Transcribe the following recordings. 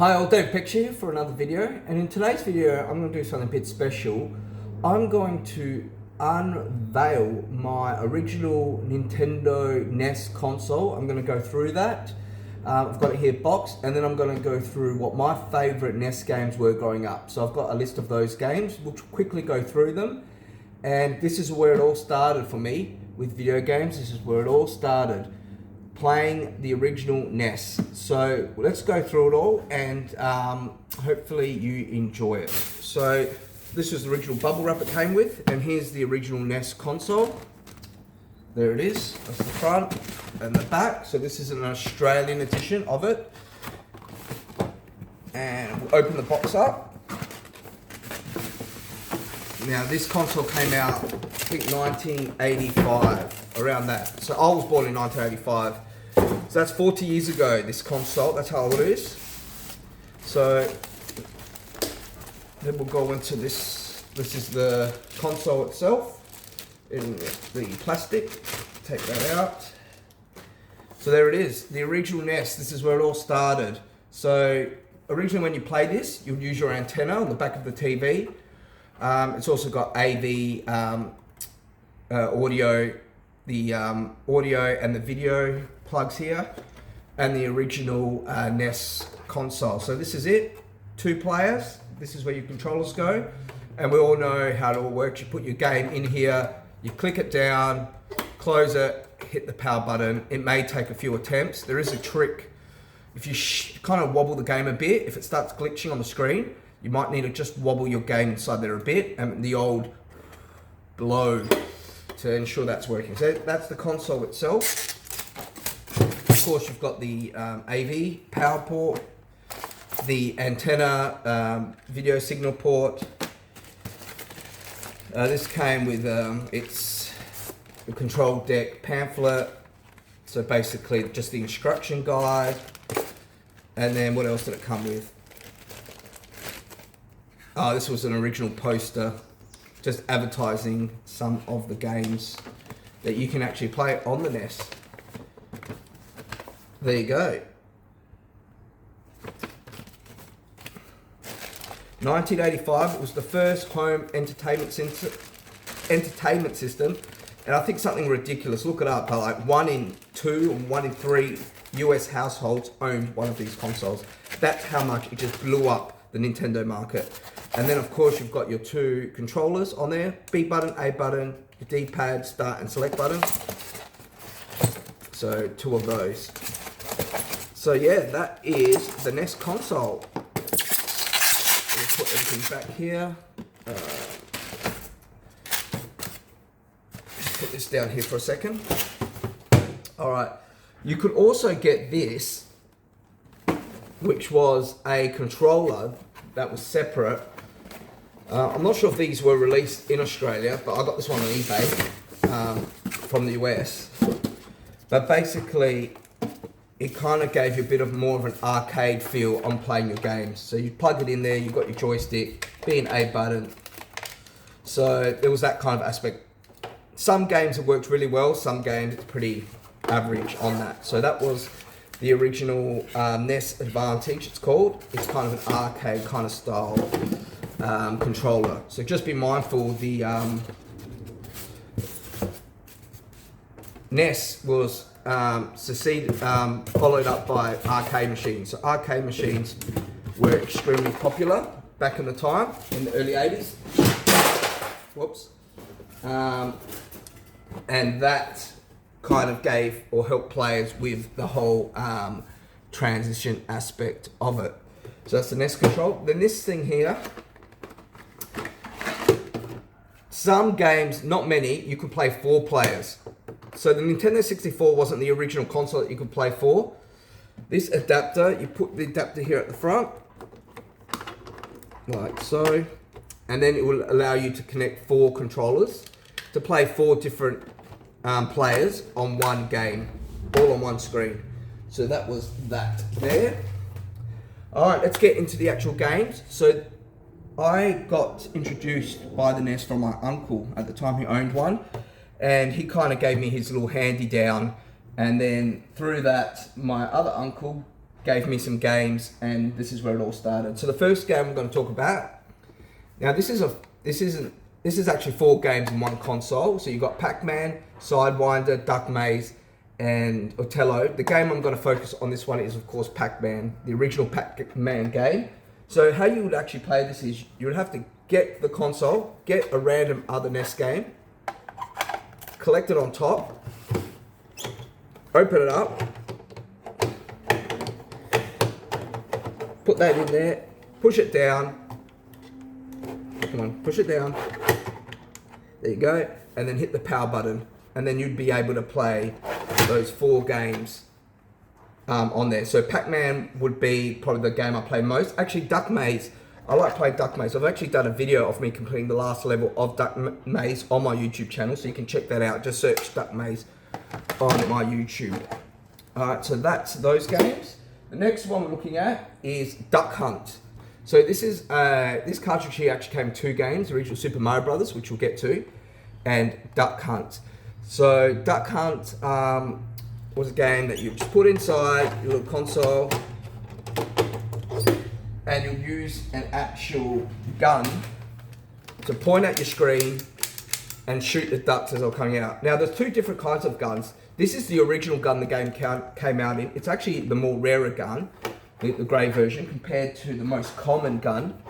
Hi, all, Dave Pex here for another video, and in today's video I'm going to do something a bit special. I'm going to unveil my original Nintendo NES console. I'm going to go through that. I've got it here boxed, and then I'm going to go through what my favourite NES games were growing up. So I've got a list of those games. We'll quickly go through them, and this is where it all started for me with video games. This is where it all started, playing the original NES. So let's go through it all, and hopefully you enjoy it. So this is the original bubble wrap it came with, and here's the original NES console. There it is. That's the front and the back. So this is an Australian edition of it. And we'll open the box up. Now this console came out, I think 1985, around that. So I was born in 1985. So that's 40 years ago, this console, that's how old it is. So then we'll go into this. This is the console itself in the plastic. Take that out. So there it is, the original NES. This is where it all started. So originally when you play this, you'll use your antenna on the back of the TV. It's also got AV audio, the audio and the video plugs here, and the original NES console. So this is it, 2 players. This is where your controllers go, and we all know how it all works. You put your game in here, you click it down, close it, hit the power button. It may take a few attempts. There is a trick. If you kind of wobble the game a bit, if it starts glitching on the screen, you might need to just wobble your game inside there a bit, and the old blow to ensure that's working. So that's the console itself. Of course, you've got the AV power port, the antenna video signal port. This came with its control deck pamphlet. So basically just the instruction guide. And then what else did it come with? Oh, this was an original poster, just advertising some of the games that you can actually play on the NES. There you go. 1985, it was the first home entertainment system, and I think something ridiculous, look it up, but like 1 in 2 or 1 in 3 US households owned one of these consoles. That's how much it just blew up the Nintendo market. And then of course you've got your 2 controllers on there, B button, A button, your D-pad, start and select button. So 2 of those. So yeah, that is the NES console. We'll put everything back here. Put this down here for a second. Alright, you could also get this, which was a controller that was separate. I'm not sure if these were released in Australia, but I got this one on eBay from the US. But basically, it kind of gave you a bit of more of an arcade feel on playing your games. So you plug it in there, you've got your joystick, B and A button. So there was that kind of aspect. Some games it worked really well, some games it's pretty average on that. So that was the original NES Advantage, it's called. It's kind of an arcade kind of style controller. So just be mindful, the NES was followed up by arcade machines. So arcade machines were extremely popular back in the time, in the early 80s. Whoops. And that kind of gave or helped players with the whole transition aspect of it. So that's the NES control. Then this thing here, some games, not many, you could play 4 players. So the Nintendo 64 wasn't the original console that you could play 4. This adapter, you put the adapter here at the front, like so, and then it will allow you to connect 4 controllers to play 4 different players on one game, all on one screen. So that was that there. Alright, let's get into the actual games. So I got introduced by the NES from my uncle at the time. He owned one, and he kind of gave me his little handy down, and then through that my other uncle gave me some games, and this is where it all started. So the first game I'm going to talk about, now this is actually 4 games in one console. So you've got Pac-Man, Sidewinder, Duck Maze, and Othello. The game I'm going to focus on this one is, of course, Pac-Man, the original Pac-Man game. So how you would actually play this is you would have to get the console, get a random other NES game, collect it on top, open it up, put that in there, push it down, come on, push it down, there you go, and then hit the power button, and then you'd be able to play those 4 games on there. So Pac-Man would be probably the game I play most. Actually, Duck Maze, I like playing Duck Maze. I've actually done a video of me completing the last level of Duck Maze on my YouTube channel, so you can check that out. Just search Duck Maze on my YouTube. Alright, so that's those games. The next one we're looking at is Duck Hunt. So this is this cartridge here actually came with 2 games, the original Super Mario Brothers, which we'll get to, and Duck Hunt. So Duck Hunt was a game that you just put inside your little console, and you'll use an actual gun to point at your screen and shoot the ducks as they're coming out. Now there's 2 different kinds of guns. This is the original gun the game came out in. It's actually the more rarer gun, the grey version, compared to the most common gun,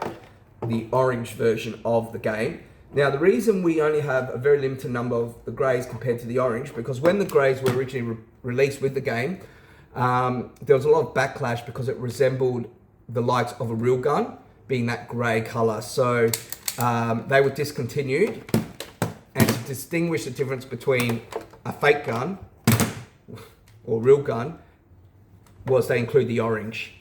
the orange version of the game. Now the reason we only have a very limited number of the greys compared to the orange, because when the greys were originally released with the game, there was a lot of backlash because it resembled the likes of a real gun, being that grey colour. So they were discontinued, and to distinguish the difference between a fake gun or real gun was they include the orange.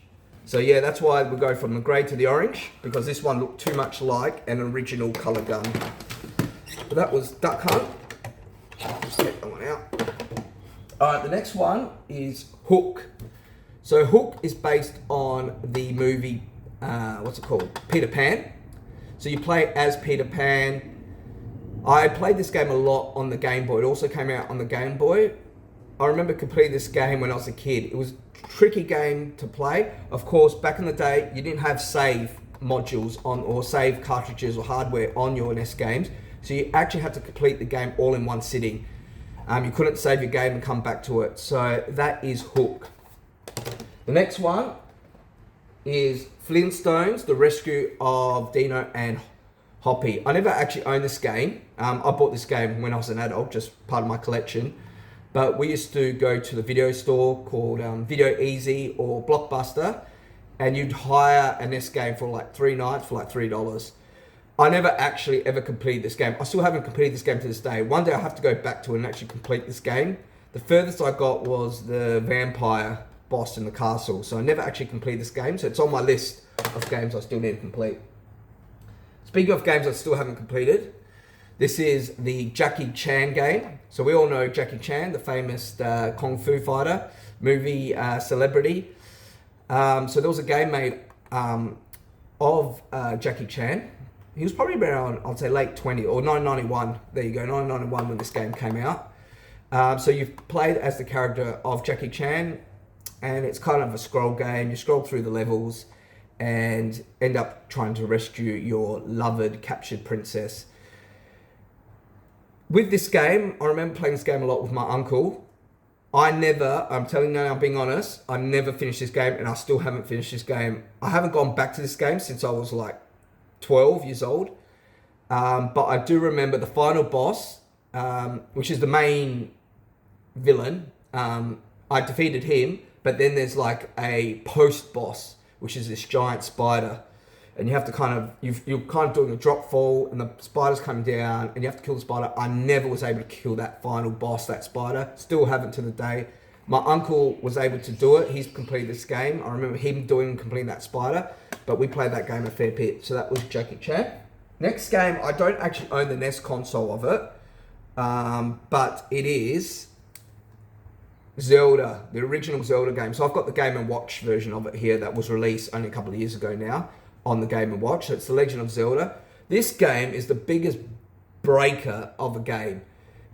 So yeah, that's why we go from the grey to the orange, because this one looked too much like an original colour gun. But that was Duck Hunt. Just take that one out. Alright, the next one is Hook. So Hook is based on the movie, what's it called? Peter Pan. So you play as Peter Pan. I played this game a lot on the Game Boy. It also came out on the Game Boy. I remember completing this game when I was a kid. It was a tricky game to play. Of course, back in the day, you didn't have save modules on, or save cartridges or hardware on your NES games. So you actually had to complete the game all in one sitting. You couldn't save your game and come back to it. So that is Hook. The next one is Flintstones, The Rescue of Dino and Hoppy. I never actually owned this game. I bought this game when I was an adult, just part of my collection. But we used to go to the video store called Video Easy or Blockbuster, and you'd hire a NES game for like 3 nights for like $3. I never actually ever completed this game. I still haven't completed this game to this day. One day I have to go back to it and actually complete this game. The furthest I got was the vampire boss in the castle. So I never actually completed this game. So it's on my list of games I still need to complete. Speaking of games I still haven't completed, this is the Jackie Chan game. So we all know Jackie Chan, the famous Kung Fu fighter, movie celebrity. So there was a game made of Jackie Chan. He was probably around, I'd say late 20 or 1991. There you go, 1991 when this game came out. So you've played as the character of Jackie Chan, and it's kind of a scroll game. You scroll through the levels and end up trying to rescue your loved, captured princess. With this game, I remember playing this game a lot with my uncle. I'm telling you now, I'm being honest, I never finished this game, and I still haven't finished this game. I haven't gone back to this game since I was like 12 years old. But I do remember the final boss, which is the main villain. I defeated him, but then there's like a post-boss, which is this giant spider. And you have to kind of, you're kind of doing a drop fall, and the spider's coming down, and you have to kill the spider. I never was able to kill that final boss, that spider. Still haven't to the day. My uncle was able to do it. He's completed this game. I remember him completing that spider, but we played that game a fair bit. So that was Jackie Chan. Next game, I don't actually own the NES console of it, but it is Zelda, the original Zelda game. So I've got the Game & Watch version of it here that was released only a couple of years ago now on the Game & Watch. So it's The Legend of Zelda. This game is the biggest breaker of a game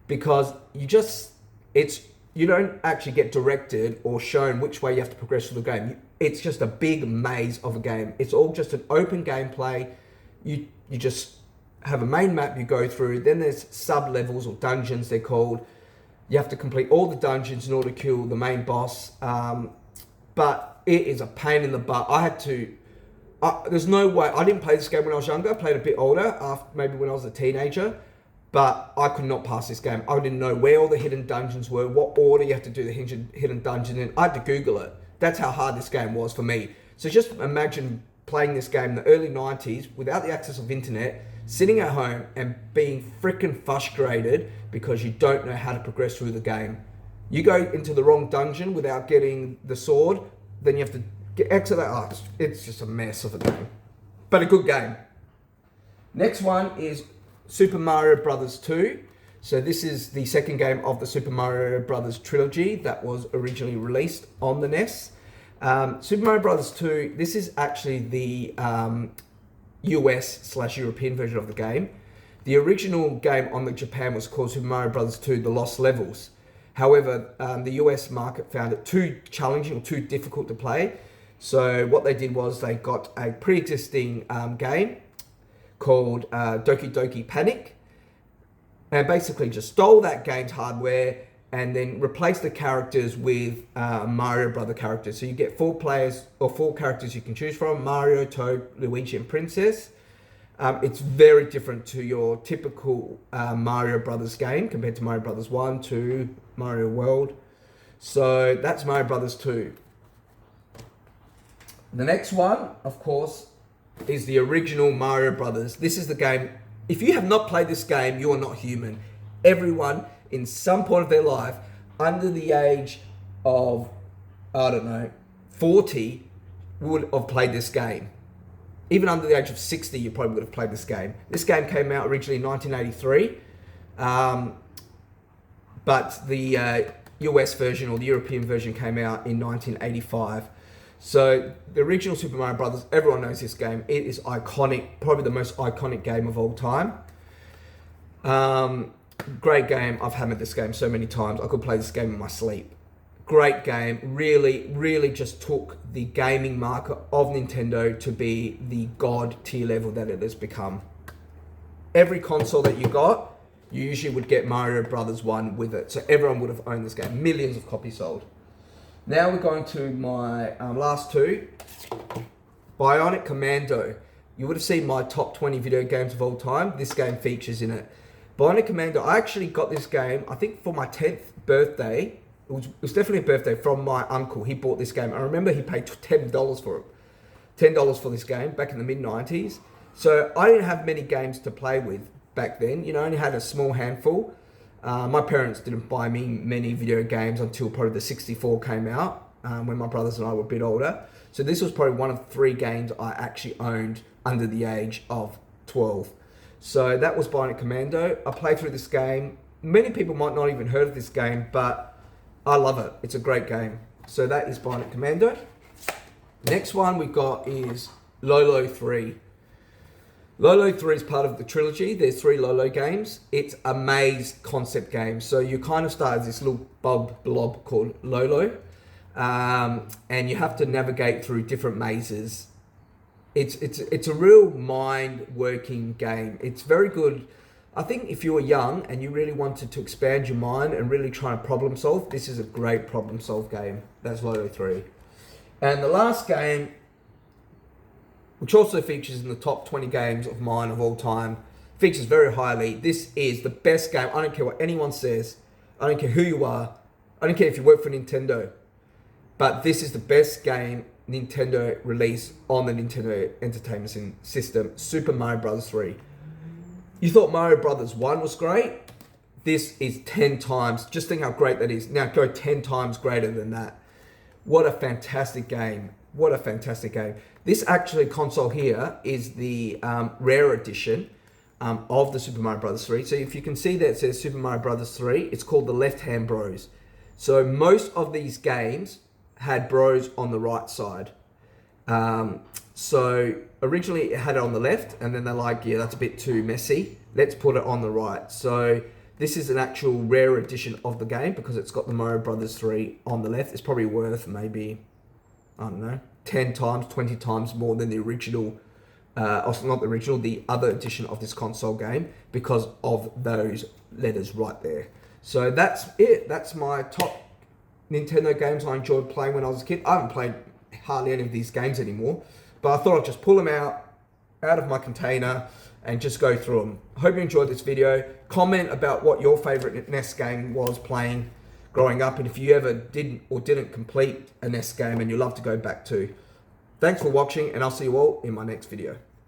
because it's you don't actually get directed or shown which way you have to progress through the game. It's just a big maze of a game. It's all just an open gameplay. You just have a main map you go through. Then there's sub-levels or dungeons, they're called. You have to complete all the dungeons in order to kill the main boss. But it is a pain in the butt. There's no way. I didn't play this game when I was younger. I played a bit older, maybe when I was a teenager. But I could not pass this game. I didn't know where all the hidden dungeons were, what order you have to do the hidden dungeon in. I had to Google it. That's how hard this game was for me. So just imagine playing this game in the early 90s without the access of internet, sitting at home and being freaking frustrated because you don't know how to progress through the game. You go into the wrong dungeon without getting the sword, then you have to exit that. Oh, it's just a mess of a game. But a good game. Next one is Super Mario Brothers 2. So this is the second game of the Super Mario Brothers trilogy that was originally released on the NES. Super Mario Brothers 2, this is actually the US/European version of the game. The original game on the Japan was called Super Mario Brothers 2, The Lost Levels. However, the US market found it too challenging or too difficult to play. So what they did was they got a pre-existing game called Doki Doki Panic, and basically just stole that game's hardware and then replaced the characters with Mario Brother characters. So you get 4 characters you can choose from: Mario, Toad, Luigi, and Princess. It's very different to your typical Mario Brothers game compared to Mario Brothers 1, 2, Mario World. So that's Mario Brothers 2. The next one, of course, is the original Mario Brothers. This is the game. If you have not played this game, you are not human. Everyone in some point of their life under the age of, 40 would have played this game. Even under the age of 60, you probably would have played this game. This game came out originally in 1983, but the US version or the European version came out in 1985. So the original Super Mario Brothers, everyone knows this game. It is iconic, probably the most iconic game of all time. Great game. I've hammered this game so many times. I could play this game in my sleep. Great game. Really, really just took the gaming market of Nintendo to be the god tier level that it has become. Every console that you got, you usually would get Mario Brothers 1 with it. So everyone would have owned this game. Millions of copies sold. Now we're going to my last two. Bionic Commando. You would have seen my top 20 video games of all time. This game features in it. Bionic Commando, I actually got this game, I think for my 10th birthday. It was definitely a birthday from my uncle. He bought this game. I remember he paid $10 for it. $10 for this game back in the mid-90s. So I didn't have many games to play with back then. You know, I only had a small handful. My parents didn't buy me many video games until probably the 64 came out, when my brothers and I were a bit older. So this was probably one of 3 games I actually owned under the age of 12. So that was Bionic Commando. I played through this game. Many people might not even heard of this game, but I love it. It's a great game. So that is Bionic Commando. Next one we got is Lolo 3. Lolo 3 is part of the trilogy. There's 3 Lolo games. It's a maze concept game. So you kind of start as this little blob called Lolo. And you have to navigate through different mazes. It's a real mind-working game. It's very good. I think if you were young and you really wanted to expand your mind and really try and problem solve, this is a great problem solve game. That's Lolo 3. And the last game, which also features in the top 20 games of mine of all time, features very highly. This is the best game. I don't care what anyone says. I don't care who you are. I don't care if you work for Nintendo. But this is the best game Nintendo released on the Nintendo Entertainment System, Super Mario Bros. 3. You thought Mario Bros. 1 was great? This is 10 times. Just think how great that is. Now go 10 times greater than that. What a fantastic game. What a fantastic game. This actually console here is the rare edition of the Super Mario Bros. 3. So if you can see that it says Super Mario Bros. 3, it's called the Left Hand Bros. So most of these games had Bros on the right side. So originally it had it on the left, and then they're like, yeah, that's a bit too messy. Let's put it on the right. So This is an actual rare edition of the game because it's got the Mario Brothers 3 on the left. It's probably worth maybe, I don't know, 10 times, 20 times more than the original, also not the original, the other edition of this console game because of those letters right there. So that's it. That's my top Nintendo games I enjoyed playing when I was a kid. I haven't played hardly any of these games anymore, but I thought I'd just pull them out of my container and just go through them. I hope you enjoyed this video. Comment about what your favorite NES game was playing growing up, and if you ever didn't or didn't complete a NES game and you love to go back to. Thanks for watching, and I'll see you all in my next video.